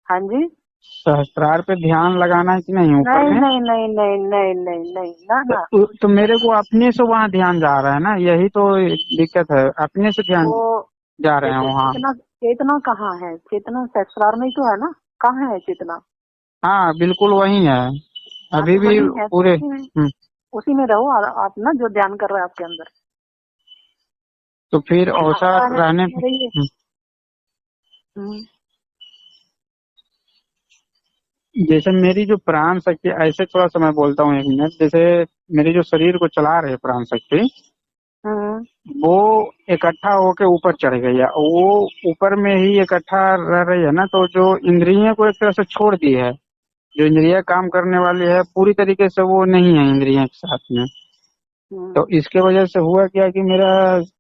हाँ जी। सहस्त्रार पे ध्यान लगाना है कि नहीं है ऊपर नहीं में? नहीं नहीं नहीं नहीं नहीं नहीं, ना ना। तो मेरे को अपने से वहाँ ध्यान जा रहा है ना, यही तो दिक्कत है, अपने से ध्यान वो जा रहे हैं देखो, वहाँ। चेतना चेतना कहाँ है? चेतना सहस्त्रार में ही तो है ना। कहाँ है चेतना? हाँ बिल्कुल वही है, हाँ, अभी तो भी वही है, तो पूरे। उसी में रहो। और आप ना, जो ध्यान कर रहा है आपके अंदर, तो फिर ऐसा आता है रहने उसमें रहिए। हम्म। जैसे मेरी जो प्राण शक्ति, ऐसे थोड़ा सा मैं बोलता हूँ 1 मिनट, जैसे मेरे जो शरीर को चला रहे प्राण शक्ति, हम्म। वो इकट्ठा होके ऊपर चढ़ गई है, वो ऊपर में ही इकट्ठा रह रही है ना, तो जो इंद्रियों को एक तरह से छोड़ दी है, जो इंद्रिया काम करने वाली है पूरी तरीके से वो नहीं है इंद्रियों के साथ में। तो इसके वजह से हुआ क्या कि मेरा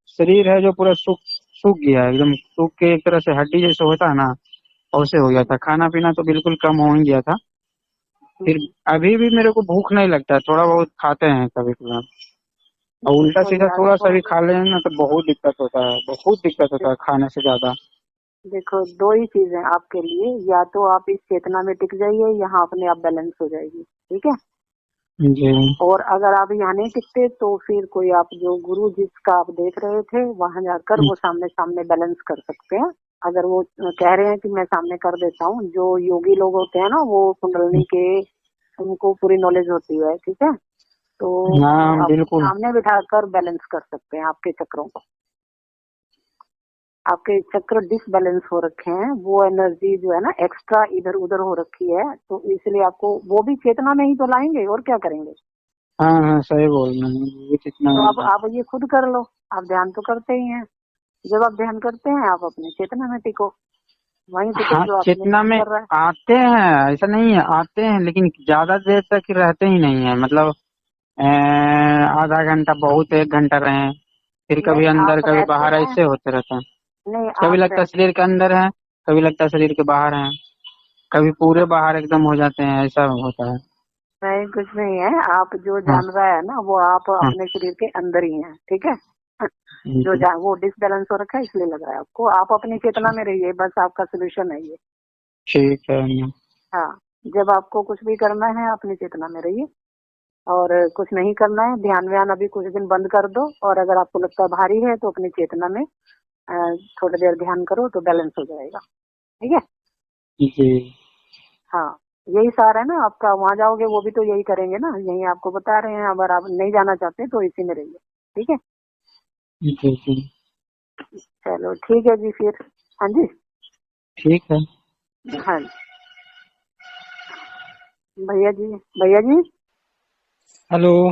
शरीर है जो पूरा सूख सूख गया है, एकदम सूख के एक तरह से हड्डी जैसे होता है ना, वैसे हो गया था। खाना पीना तो बिल्कुल कम हो ही गया था। फिर अभी भी मेरे को भूख नहीं लगता है, थोड़ा बहुत खाते हैं कभी कभार, और उल्टा देखो सीधा यार, थोड़ा सा तो भी खा लें ना तो बहुत दिक्कत होता है, बहुत दिक्कत होता है खाने से ज्यादा। देखो, दो ही चीजें आपके लिए, या तो आप इस चेतना में टिक जाइए, यहाँ अपने आप बैलेंस हो जाएगी, ठीक है। जी। और अगर आप यहाँ नहीं टिकते तो फिर कोई, आप जो गुरु जिसका आप देख रहे थे, वहां जाकर वो सामने सामने बैलेंस कर सकते हैं। अगर वो कह रहे हैं कि मैं सामने कर देता हूँ, जो योगी लोग होते हैं ना, वो कुंडलिनी के, उनको पूरी नॉलेज होती है, ठीक है। तो हाँ आप बिल्कुल। सामने बिठाकर बैलेंस कर सकते हैं आपके चक्रों को। आपके चक्र डिसबैलेंस हो रखे हैं, वो एनर्जी जो है ना एक्स्ट्रा इधर उधर हो रखी है, तो इसलिए आपको वो भी चेतना में ही तो लाएंगे, और क्या करेंगे। हाँ हाँ सही बोल रहे हैं, वो कितना। तो अब आप ये खुद कर लो। आप ध्यान तो करते ही हैं, जब आप ध्यान करते हैं आप अपने चेतना में टिको, वहीं टिको हाँ जो आपने चेतना ध्यान में कर रहा है। आते हैं, ऐसा नहीं है, आते हैं लेकिन ज्यादा देर तक रहते ही नहीं है, मतलब आधा घंटा बहुत, 1 घंटा रहे, फिर कभी नहीं, अंदर आप कभी रहते बाहर, हैं। ऐसे होते रहते हैं। नहीं, कभी आप लगता है रहते शरीर के अंदर है, कभी लगता है शरीर के बाहर है, कभी पूरे बाहर एकदम हो जाते हैं, ऐसा होता है। नहीं, कुछ नहीं है। आप जो हाँ जान रहा है ना, वो आप हाँ अपने शरीर के अंदर ही हैं, ठीक है। जो जी, वो डिसबैलेंस हो रखा है इसलिए लग रहा है आपको। आप अपनी चेतना में रहिए, बस आपका सोल्यूशन है ये। ठीक है। हाँ, जब आपको कुछ भी करना है अपनी चेतना में रहिए, और कुछ नहीं करना है, ध्यान व्यान अभी कुछ दिन बंद कर दो। और अगर आपको लगता है भारी है तो अपनी चेतना में थोड़ी देर ध्यान करो तो बैलेंस हो जाएगा, ठीक है। जी हाँ, यही सार है ना आपका। वहां जाओगे वो भी तो यही करेंगे ना, यही आपको बता रहे हैं। अगर आप नहीं जाना चाहते तो इसी में रहिए, ठीक है। जी जी। चलो ठीक है जी फिर। हाँ जी। ठीक है। हाँ जी, भैया जी, भैया जी, हेलो। हेलो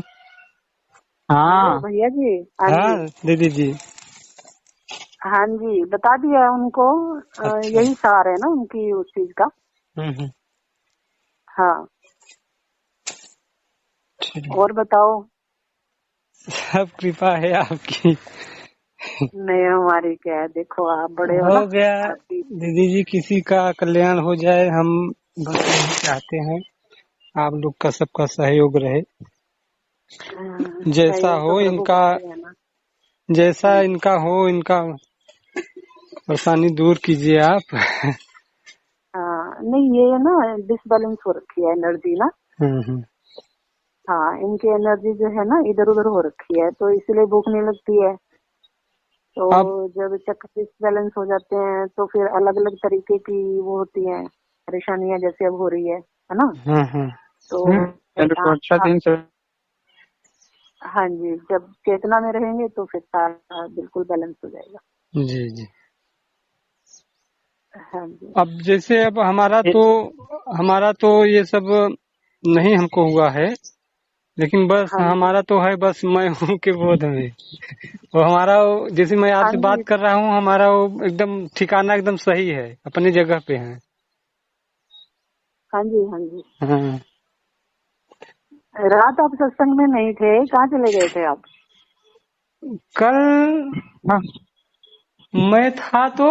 हाँ भैया जी। हाँ हाँ जी। दीदी जी। हाँ जी, बता दिया है उनको। अच्छा। यही सार है ना उनकी उस चीज का। हम्म। हाँ, ठीक। और बताओ। सब कृपा है आपकी। नहीं, हमारी क्या है, देखो आप बड़े हो हो ना। गया। आपकी दीदी जी, किसी का कल्याण हो जाए, हम बस यही चाहते हैं। आप लोग का सबका सहयोग रहे। जैसा सहयोग तो हो प्रभु इनका, करते हैं ना। जैसा हाँ जी। इनका हो, इनका परेशानी दूर कीजिए आप। हाँ, नहीं, ये ना डिसबैलेंस हो रखी है एनर्जी ना। हम्म। हाँ, इनकी एनर्जी जो है ना इधर उधर हो रखी है, तो इसलिए भूख नहीं लगती है। तो अब जब चक्र डिसबैलेंस हो जाते हैं तो फिर अलग अलग तरीके की वो होती हैं परेशानियां, जैसे अब हो रही है ना। हम्म। तो चलो तो अच्छा दिन से। हाँ जी, जब चेतना में रहेंगे तो फिर सारा बिल्कुल बैलेंस हो जाएगा। जी जी। हाँ जी। अब जैसे अब हमारा तो ये सब नहीं हमको हुआ है। लेकिन बस हाँ जी। हमारा तो है, बस मैं हूँ के बोध में। वो हमारा जैसे मैं हाँ आपसे जी। बात कर रहा हूँ, हमारा वो एकदम ठिकाना एकदम सही है, अपनी जगह पे है। हाँ जी। हाँ जी। हाँ। रात आप सत्संग में नहीं थे, कहाँ चले गए थे आप? कल हाँ। हाँ। मैं था तो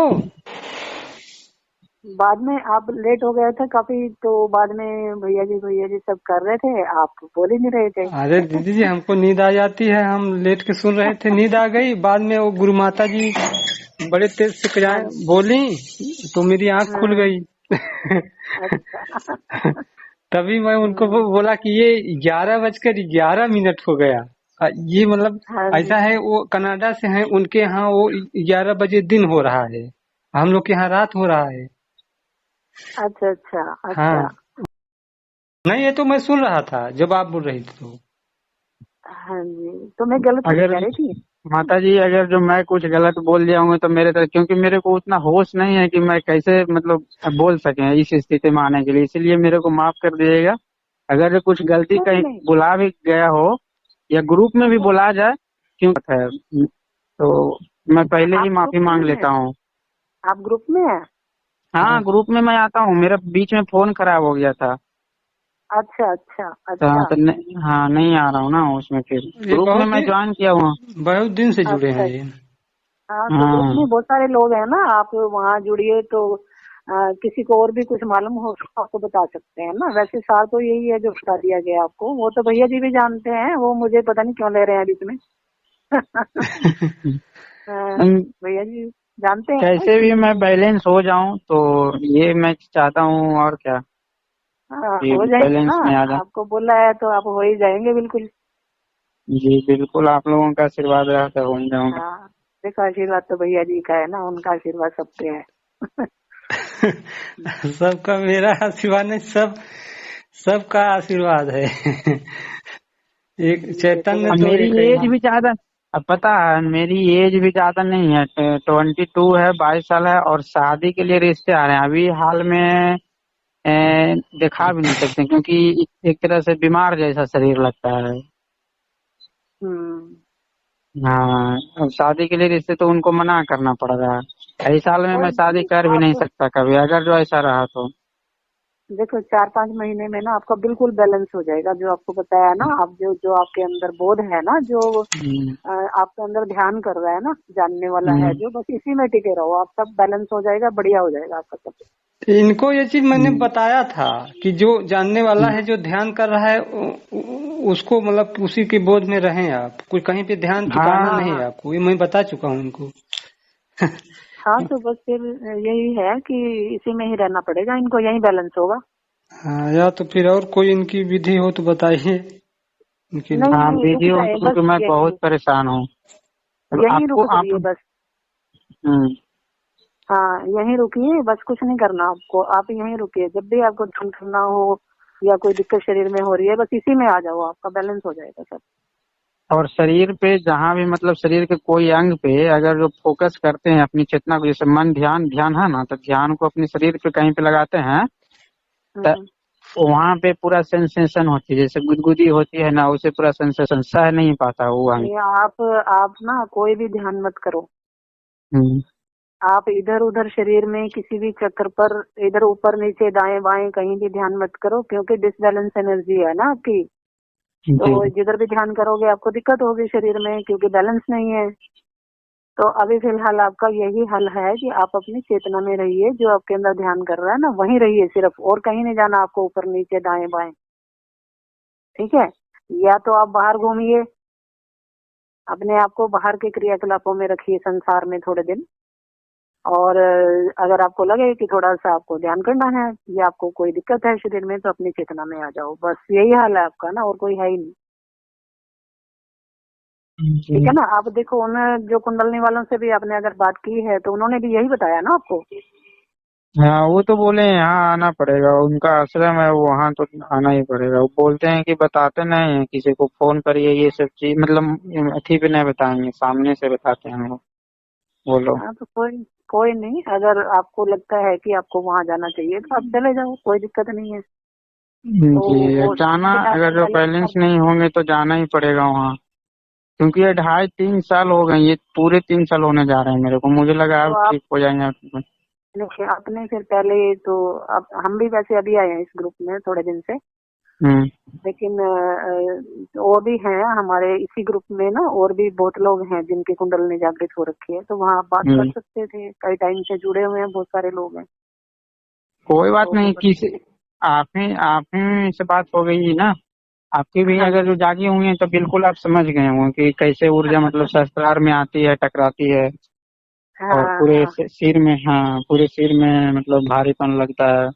बाद में आप लेट हो गए थे काफी, तो बाद में भैया जी सब कर रहे थे, आप बोल ही नहीं रहे थे। अरे दीदी जी, हमको नींद आ जाती है, हम लेट के सुन रहे थे, नींद आ गई। बाद में वो गुरु माता जी बड़े तेज से हाँ। बोली, तो मेरी आंख खुल हाँ। गई। अच्छा। तभी मैं उनको हम्म, बोला कि ये 11:11 हो गया। ये मतलब हाँ जी। ऐसा है, वो कनाडा से हैं, उनके यहाँ वो 11 बजे दिन हो रहा है, हम लोग के यहाँ रात हो रहा है। अच्छा अच्छा अच्छा। हाँ। नहीं, ये तो मैं सुन रहा था जब आप बोल रही थी तो। हाँ जी, तो मैं गलत थोड़ी अगर कह रही थी। माता जी, अगर जो मैं कुछ गलत बोल दिया हूँ तो मेरे तरफ, क्योंकि मेरे को उतना होश नहीं है कि मैं कैसे मतलब बोल सके इस स्थिति में आने के लिए, इसलिए मेरे को माफ कर दीजिएगा। अगर जो कुछ गलती नहीं कहीं नहीं। बुला भी गया हो या ग्रुप में भी अच्छा, बुला जाए, क्यों है, तो मैं पहले ही आप ग्रुप माफी में मांग हैं? लेता हूँ। आप ग्रुप में हैं? हाँ, ग्रुप में मैं आता हूँ, मेरा बीच में फोन खराब हो गया था। अच्छा अच्छा तो हाँ, अच्छा। हाँ, नहीं आ रहा हूँ ना उसमें, फिर ये ग्रुप में मैं ज्वाइन किया हुआ। बहुत दिन से जुड़े हैं अच्छा। ये। हाँ, तो ग्रुप में हाँ। बहुत सारे लोग हैं ना, आप वहाँ जुड़िए तो किसी को और भी कुछ मालूम हो तो आपको बता सकते हैं ना। वैसे सार तो यही है जो बता दिया गया आपको, वो तो भैया जी भी जानते हैं, वो मुझे पता नहीं क्यों ले रहे हैं बीच में। हाँ, भैया जी जानते हैं कैसे कि भी मैं बैलेंस हो जाऊं, तो ये मैं चाहता हूँ, और क्या, हाँ, कि हो जाएंगे ना। बैलेंस में आ जाए। आपको बोला है तो आप हो ही जाएंगे बिल्कुल। जी बिल्कुल, आप लोगों का आशीर्वाद रहा तो हो ही जाऊंगा। हाँ, देखो आशीर्वाद तो भैया जी का है ना, उनका आशीर्वाद सब पे है। सबका मेरा आशीर्वाद नहीं, सबका आशीर्वाद है। एक देखो चैतन्य अब तो मेरी एक है एज ही। भी ज्यादा, अब पता है मेरी एज भी ज्यादा नहीं है, 22 है, 22 साल है, और शादी के लिए रिश्ते आ रहे हैं अभी हाल में। दिखा भी नहीं सकते, क्योंकि एक तरह से बीमार जैसा शरीर लगता है। हम्म। हाँ, अब शादी के लिए रिश्ते तो उनको मना करना पड़ रहा है। इस साल में मैं कोई शादी नहीं, कर भी नहीं आप सकता कभी, अगर जो ऐसा रहा तो। देखो 4-5 महीने में ना आपका बिल्कुल बैलेंस हो जाएगा, जो आपको बताया ना, आप जो जो आपके अंदर बोध है ना, जो हम्म, आपके अंदर ध्यान कर रहा है ना, जानने वाला है हम्म, जो, बस इसी में टिके रहो, आप सब बैलेंस हो जाएगा, बढ़िया हो जाएगा आपका सब। इनको ये चीज मैंने हम्म, बताया था कि जो जानने वाला हम्म। है, जो ध्यान कर रहा है, उसको मतलब उसी के बोध में रहें आप, कोई कहीं पे ध्यान टिकाना हाँ, हाँ नहीं है हाँ। आपको, ये मैं बता चुका हूँ इनको। हाँ, तो बस फिर यही है कि इसी में ही रहना पड़ेगा इनको, यही बैलेंस होगा। हाँ, या तो फिर और कोई इनकी विधि हो तो बताइए इनके लिए। नहीं हाँ, नहीं, रुक बिजी हूँ जाए बस, क्योंकि मैं बहुत यही परेशान हूँ। अब यही आपको रुक आप। जाइए बस। हम्म, हाँ, यहीं रुकिए बस, कुछ नहीं करना आपको, आप यहीं रुकिए, जब भी आपको ध्यान करना हो या कोई दिक्कत शरीर में हो रही है, बस इसी में आ जाओ, आपका बैलेंस हो जाएगा सब। और शरीर पे जहाँ भी मतलब शरीर के कोई अंग पे अगर जो फोकस करते हैं अपनी चेतना को, जैसे मन, ध्यान ध्यान है ना, तो ध्यान को अपने शरीर पे कहीं पे लगाते हैं, तो हम्म। वहाँ पे पूरा सेंसेशन होती है, जैसे गुदगुदी होती है ना, उसे पूरा सेंसेशन सह नहीं पाता वो अंग। ये आप ना कोई भी ध्यान मत करो, हम्म, आप इधर उधर शरीर में किसी भी चक्कर पर, इधर ऊपर नीचे दाएं बाएं कहीं भी ध्यान मत करो, क्योंकि डिसबैलेंस एनर्जी है ना आपकी। तो जी। जिधर भी ध्यान करोगे आपको दिक्कत होगी शरीर में, क्योंकि बैलेंस नहीं है। तो अभी फिलहाल आपका यही हल है कि आप अपनी चेतना में रहिए, जो आपके अंदर ध्यान कर रहा है ना वहीं रहिए सिर्फ, और कहीं नहीं जाना आपको, ऊपर नीचे दाएं बाएं। ठीक है? या तो आप बाहर घूमिए, अपने आप को बाहर के क्रियाकलापों में रखिए संसार में थोड़े दिन, और अगर आपको लगे कि थोड़ा सा आपको ध्यान करना है या आपको कोई दिक्कत है शरीर में, तो अपनी चेतना में आ जाओ, बस यही हाल है आपका ना, और कोई है ही नहीं। जी। ठीक है ना? आप देखो, उन जो कुंडलनी वालों से भी आपने अगर बात की है तो उन्होंने भी यही बताया ना आपको। हाँ, वो तो बोले यहाँ आना पड़ेगा, उनका आश्रम है, वो वहाँ तो आना ही पड़ेगा। वो बोलते हैं कि बताते नहीं है किसी को, फोन करिए ये सब चीज, मतलब अथी पे नहीं बताएंगे, सामने से बताते हैं वो लोग। हाँ, तो कोई कोई नहीं, अगर आपको लगता है कि आपको वहां जाना चाहिए तो आप चले जाओ, कोई दिक्कत नहीं है। तो जी, वो जाना, बिना अगर जो बैलेंस बैलेंस कर। नहीं होंगे तो जाना ही पड़ेगा वहाँ। क्योंकि ये 2.5-3 साल हो गए, ये पूरे 3 साल होने जा रहे हैं मेरे को, मुझे लगा अब तो आप ठीक हो जाएंगे। देखिए, आपने फिर पहले तो अब हम भी वैसे अभी आए हैं इस ग्रुप में थोड़े दिन से, हम्म। लेकिन और भी हैं हमारे इसी ग्रुप में ना, और भी बहुत लोग हैं जिनकी कुंडलिनी जागृत हो रखी है, तो वहाँ आप बात कर हम्म। सकते थे। कई टाइम से जुड़े हुए हैं, बहुत सारे लोग हैं। कोई बात तो नहीं, किसी आप ही से बात हो गई ना। आपकी भी हाँ अगर जो जी। जागी हुई है तो बिल्कुल आप समझ गए होंगे कि कैसे ऊर्जा मतलब शस्त्रार में आती है, टकराती है। और हाँ पूरे हाँ सिर में, हाँ, पूरे सिर में मतलब भारीपन लगता है।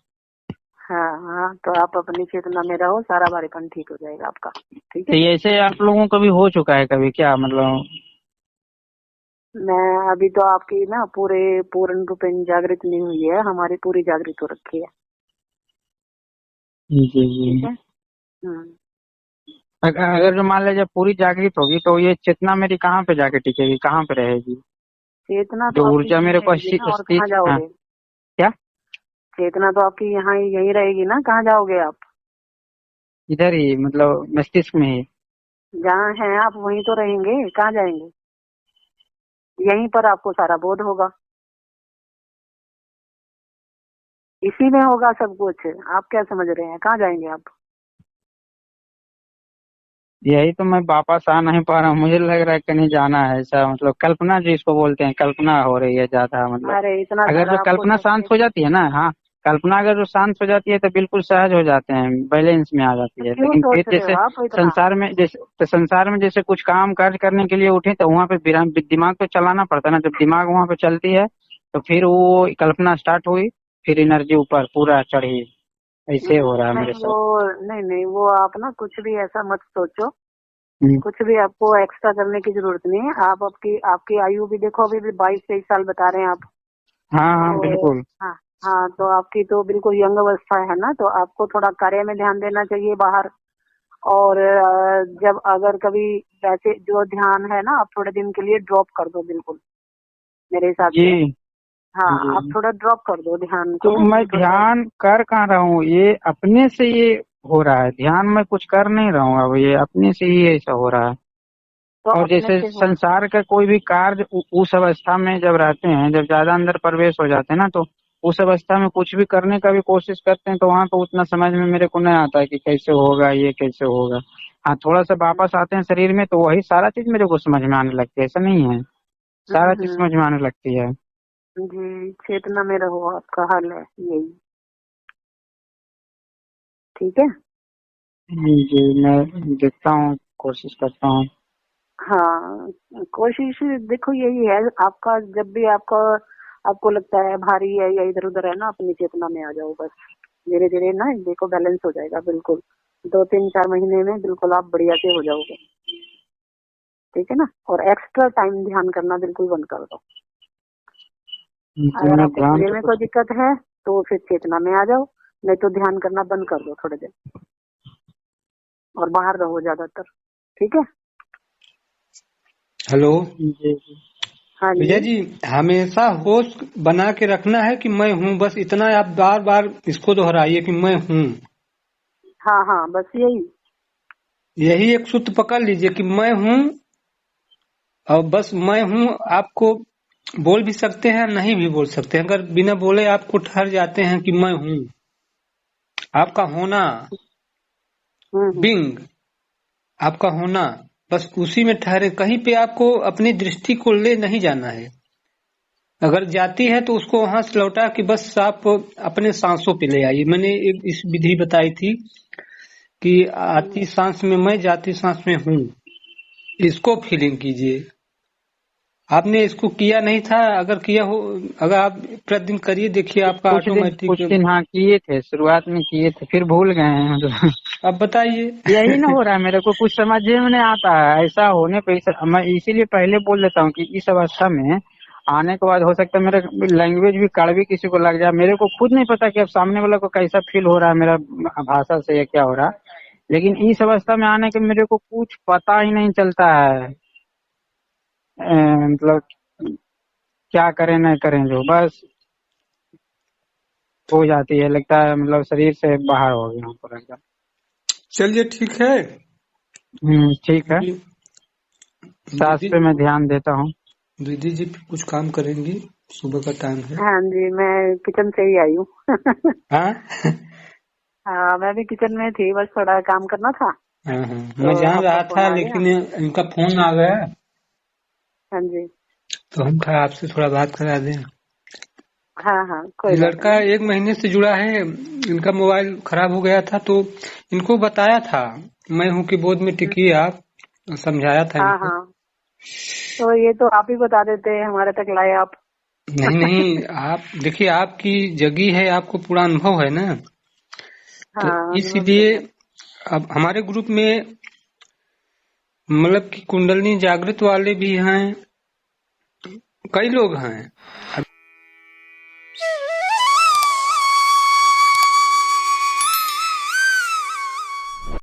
हाँ हाँ, तो आप अपनी चेतना में रहो, सारा भारीपन ठीक हो जाएगा आपका। ठीक है। तो ये ऐसे आप लोगों को भी हो चुका है कभी क्या, मतलब? मैं अभी तो आपकी ना पूरे पूर्ण रूपेण जागृत नहीं हुई है, हमारी पूरी जागृत हो रखी है। जी ठीक जी। है। हम्म। अगर जो मान लीजिए पूरी जागृत होगी तो ये चेतना मेरी कहाँ पे जाके टिकेगी, कहाँ पे रहेगी? चेतना तो जो आपकी ऊर्जा यहीं मेरे को रहेगी ना, और कहाँ स्थित, हाँ, जाओगे? क्या? चेतना तो आपकी यहाँ यहीं रहेगी ना, कहाँ जाओगे आप? इधर ही, मतलब मस्तिष्क में ही। जहाँ हैं आप वहीं तो रहेंगे, कहाँ जाएंगे? यहीं पर आपको सारा बोध होगा, इसी में होगा सब कुछ। आप क्या समझ रहे हैं, कहाँ जाएंगे आप? यही तो मैं वापस आ नहीं पा रहा हूँ, मुझे लग रहा है कहीं जाना है ऐसा, मतलब कल्पना जिसको बोलते हैं, कल्पना हो रही है ज्यादा, मतलब। अरे इतना अगर जो सारा आपको कल्पना शांत हो जाती है ना, हाँ, कल्पना अगर जो शांत हो जाती है तो बिल्कुल सहज हो जाते हैं, बैलेंस में आ जाती है। क्यों लेकिन फिर सोच रहे हो जैसे आप इतना? संसार में जैसे कुछ काम काज करने के लिए उठे तो वहाँ पे दिमाग तो चलाना पड़ता है ना, जब दिमाग वहाँ पे चलती है तो फिर वो कल्पना स्टार्ट हुई, फिर एनर्जी ऊपर पूरा चढ़ी। ऐसे हो रहा है मेरे नहीं साथ। वो, नहीं नहीं, वो आप ना कुछ भी ऐसा मत सोचो। हम्म। कुछ भी आपको एक्स्ट्रा करने की जरूरत नहीं है। आप आपकी आपकी आयु भी देखो, अभी भी 22-23 साल बता रहे हैं आप। हाँ हाँ, तो बिल्कुल। हाँ हाँ, तो आपकी तो बिल्कुल यंग अवस्था है ना, तो आपको थोड़ा कार्य में ध्यान देना चाहिए बाहर। और जब अगर कभी वैसे जो ध्यान है ना, आप थोड़े दिन के लिए ड्रॉप कर दो बिल्कुल, मेरे हिसाब जी से। हाँ, आप जी। थोड़ा ड्रॉप कर दो ध्यान तो को मैं कि थोड़ा। ध्यान कर कहाँ रहा हूँ, ये अपने से ये हो रहा है, ध्यान मैं कुछ कर नहीं रहा हूँ, अब ये अपने से ही ऐसा हो रहा है। तो और अपने जैसे से हो। संसार का कोई भी कार्य उस अवस्था में जब रहते हैं, जब ज्यादा अंदर प्रवेश हो जाते हैं ना, तो उस अवस्था में कुछ भी करने का भी कोशिश करते हैं तो वहां तो उतना समझ में मेरे को नहीं आता है कि कैसे होगा, ये कैसे होगा। हाँ, थोड़ा सा वापस आते हैं शरीर में तो वही सारा चीज मेरे को समझ में आने लगती है, ऐसा नहीं है, सारा चीज हम्म। समझ में आने लगती है। जी, चेतना में रहो, आपका हल है यही। ठीक है। जी, मैं देखता हूँ, कोशिश करता हूँ। हाँ, कोशिश देखो यही है आपका, जब भी आपका आपको लगता है भारी है या इधर उधर है ना, अपनी चेतना में आ जाओ बस। धीरे धीरे ना देखो बैलेंस हो जाएगा बिल्कुल। 2-3-4 महीने में बिल्कुल आप बढ़िया से हो जाओगे। ठीक है ना। और एक्स्ट्रा टाइम ध्यान करना बिल्कुल बंद कर दो। जी, अगर मैं आपको ध्यान कार्य तो में कोई कुछ। दिक्कत है तो फिर चेतना में आ जाओ, नहीं तो ध्यान करना बंद कर दो थोड़े देर, और बाहर रहो ज्यादातर। ठीक है। हेलो। जी जी। हाँ भैया जी। जी, हमेशा होश बना के रखना है कि मैं हूँ, बस इतना आप बार बार इसको दोहराइए कि मैं हूँ। हाँ हाँ, बस यही। यही एक सूत्र पकड़ लीजिए कि मैं हूँ, और बस मैं हूँ। आपको बोल भी सकते हैं, नहीं भी बोल सकते हैं, अगर बिना बोले आपको ठहर जाते हैं कि मैं हूँ। आपका होना, हम्म। बिंग, आपका होना, बस उसी में ठहरे। कहीं पे आपको अपनी दृष्टि को ले नहीं जाना है। अगर जाती है तो उसको वहां से लौटा कि बस आप अपने सांसों पे ले आइए। मैंने एक इस विधि बताई थी कि आती सांस में मैं, जाती सांस में हूँ। इसको फीलिंग कीजिए। आपने इसको किया नहीं था, अगर किया हो, अगर आप प्रतिदिन करिए, देखिए आपका कुछ ऑटोमेटिक। दिन हाँ किए थे, शुरुआत में किए थे, फिर भूल गए हैं मतलब। अब बताइए। यही ना हो रहा है, मेरे को कुछ समझ में नहीं आता है, ऐसा होने पे मैं इसीलिए पहले बोल देता हूँ कि इस अवस्था में आने के बाद हो सकता है मेरा लैंग्वेज भी कड़वी किसी को लग जाए, मेरे को खुद नहीं पता कि अब सामने वाला को कैसा फील हो रहा है मेरा भाषा से या क्या हो रहा है। लेकिन इस अवस्था में आने के मेरे को कुछ पता ही नहीं चलता है। मतलब क्या करें नहीं करें, जो बस हो जाती है, लगता है मतलब शरीर से बाहर हो गया हूँ पूरा एकदम। चलिए ठीक है। ठीक है, अभी सांस दीदी पे मैं ध्यान देता हूँ। दीदी जी कुछ काम करेंगी, सुबह का टाइम है। हाँ जी, मैं किचन से ही आई हूँ। हाँ हाँ, मैं भी किचन में थी, बस थोड़ा काम करना था हाँ हाँ, तो मैं जान आपका रहा फोन था आ गया। लेकिन इनका फोन आ गया, हाँ जी। तो हम कहा आपसे थोड़ा बात करा दें। हाँ हाँ, ये कोई बात लड़का नहीं। 1 महीने से जुड़ा है, इनका मोबाइल खराब हो गया था, तो इनको बताया था, मैं हूँ कि बोर्ड में टिकी आप, समझाया था हाँ इनको। हाँ, तो ये तो आप ही बता देते, हमारे तक लाए आप। नहीं नहीं, आप देखिए, आपकी जगह है, आपको पूरा अनुभव है ना, तो हाँ, अनुभव तो इसलिए है। अब हमारे ग्रुप में मतलब कि कुंडलनी जागृत वाले भी हैं, कई लोग हैं।